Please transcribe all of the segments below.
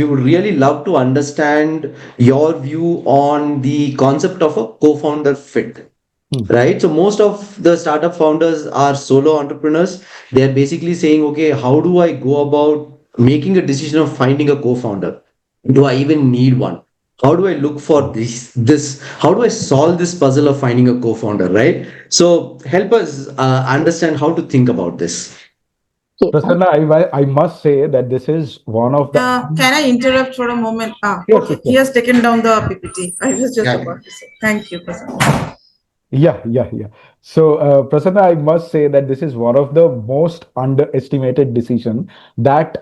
we would really love to understand your view on the concept of a co-founder fit. Hmm. Right. So most of the startup founders are solo entrepreneurs. They're basically saying, okay, how do I go about making a decision of finding a co-founder? Do I even need one? How do I look for this? How do I solve this puzzle of finding a co-founder? Right. So help us understand how to think about this. Okay. Prasanna, I must say that this is one of the. Can I interrupt for a moment? Sure, Okay. sure, He sure. has taken down the PPT. I was just Yeah. about to say. Thank you, Prasanna. Yeah. So, Prasanna, I must say that this is one of the most underestimated decision that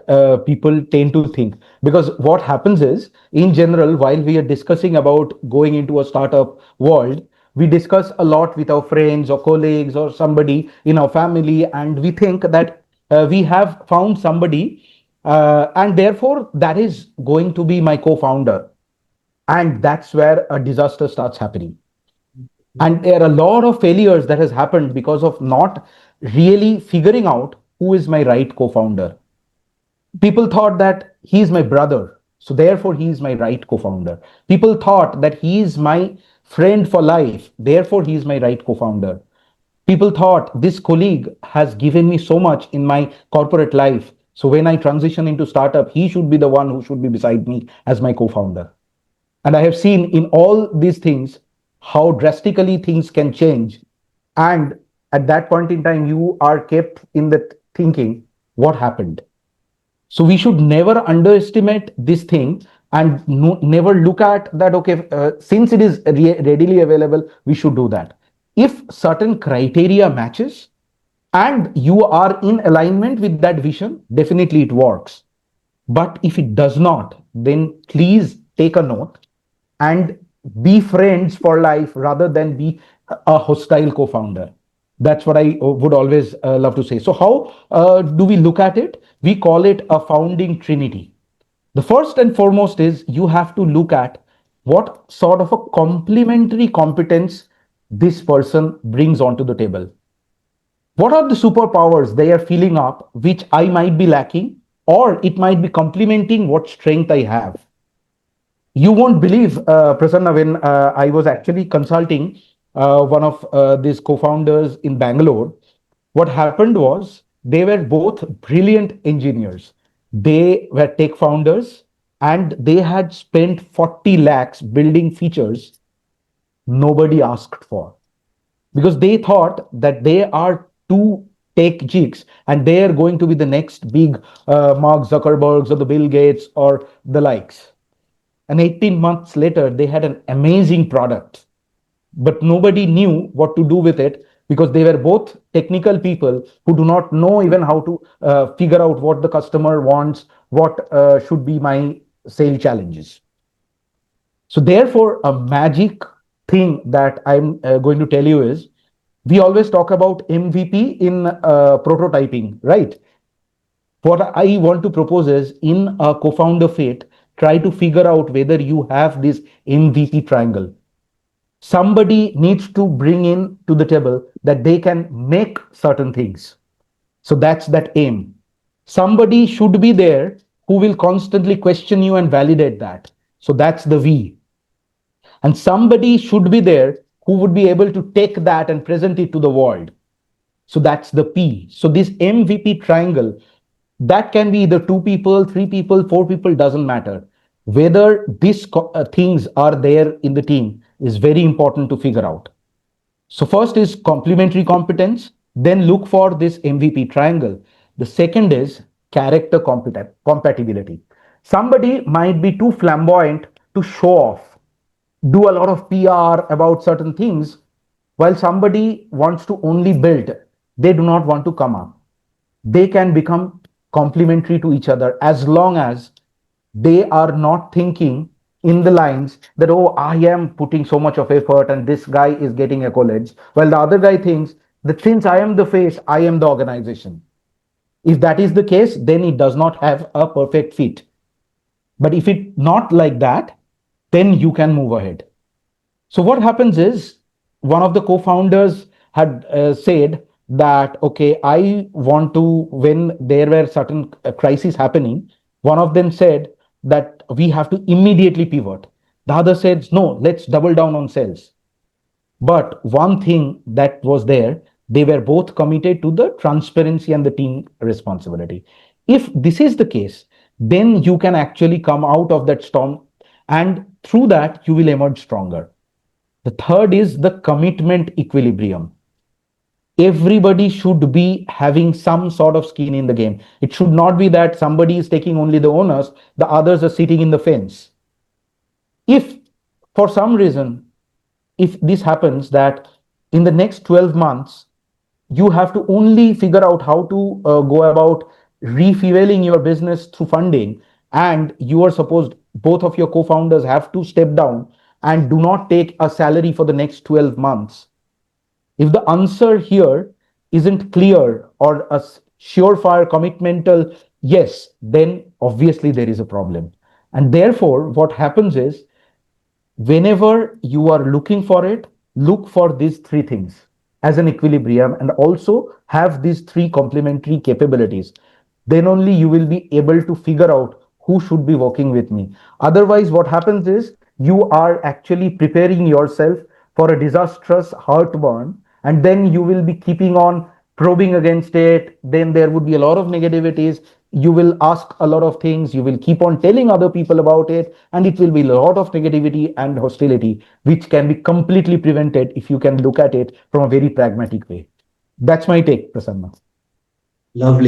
people tend to think. Because what happens is, in general, while we are discussing about going into a startup world, we discuss a lot with our friends or colleagues or somebody in our family, and we think that we have found somebody, and therefore that is going to be my co-founder. And that's where a disaster starts happening. And there are a lot of failures that has happened because of not really figuring out who is my right co-founder. People thought that he is my brother, so therefore he is my right co-founder. People thought that he is my friend for life, therefore he is my right co-founder. People thought this colleague has given me so much in my corporate life, so when I transition into startup, he should be the one who should be beside me as my co-founder. And I have seen in all these things how drastically things can change. And at that point in time, you are kept in the thinking, what happened? So we should never underestimate this thing and never look at that, okay, since it is readily available, we should do that. If certain criteria matches and you are in alignment with that vision, definitely it works. But if it does not, then please take a note and be friends for life rather than be a hostile co-founder. That's what I would always love to say. So how do we look at it? We call it a founding trinity. The first and foremost is you have to look at what sort of a complementary competence this person brings onto the table. What are the superpowers they are filling up which I might be lacking, or it might be complementing what strength I have? You won't believe, Prasanna, when I was actually consulting one of these co-founders in Bangalore, what happened was they were both brilliant engineers. They were tech founders and they had spent 40 lakhs building features nobody asked for, because they thought that they are two tech geeks and they are going to be the next big Mark Zuckerbergs or the Bill Gates or the likes. And 18 months later, they had an amazing product, but nobody knew what to do with it because they were both technical people who do not know even how to figure out what the customer wants, what should be my sale challenges. So, therefore, a magic thing that I'm going to tell you is we always talk about MVP in prototyping, right? What I want to propose is in a co-founder fit, try to figure out whether you have this MVP triangle. Somebody needs to bring in to the table that they can make certain things. So that's that aim. Somebody should be there who will constantly question you and validate that. So that's the V. And somebody should be there who would be able to take that and present it to the world. So that's the P. So this MVP triangle, that can be either two people, three people, four people, doesn't matter. Whether these things are there in the team is very important to figure out. So first is complementary competence, then look for this MVP triangle. The second is character compatibility. Somebody might be too flamboyant to show off, do a lot of PR about certain things, while somebody wants to only build, they do not want to come up. They can become complementary to each other as long as they are not thinking in the lines that, oh, I am putting so much of effort and this guy is getting accolades, while the other guy thinks that since I am the face, I am the organization. If that is the case, then it does not have a perfect fit. But if it not like that, then you can move ahead. So what happens is one of the co-founders had said that, okay, I want to, when there were certain crises happening, one of them said, that we have to immediately pivot. The other said, no, let's double down on sales. But one thing that was there, they were both committed to the transparency and the team responsibility. If this is the case, then you can actually come out of that storm, and through that, you will emerge stronger. The third is the commitment equilibrium. Everybody should be having some sort of skin in the game. It should not be that somebody is taking only the onus, the others are sitting in the fence. If for some reason, if this happens that in the next 12 months, you have to only figure out how to go about refueling your business through funding, and you are supposed, both of your co-founders have to step down and do not take a salary for the next 12 months. If the answer here isn't clear or a surefire commitmental yes, then obviously there is a problem. And therefore, what happens is, whenever you are looking for it, look for these three things as an equilibrium and also have these three complementary capabilities. Then only you will be able to figure out who should be working with me. Otherwise, what happens is you are actually preparing yourself for a disastrous heartburn, and then you will be keeping on probing against it. Then there would be a lot of negativities. You will ask a lot of things. You will keep on telling other people about it, and it will be a lot of negativity and hostility, which can be completely prevented if you can look at it from a very pragmatic way. That's my take, Prasanna. Lovely.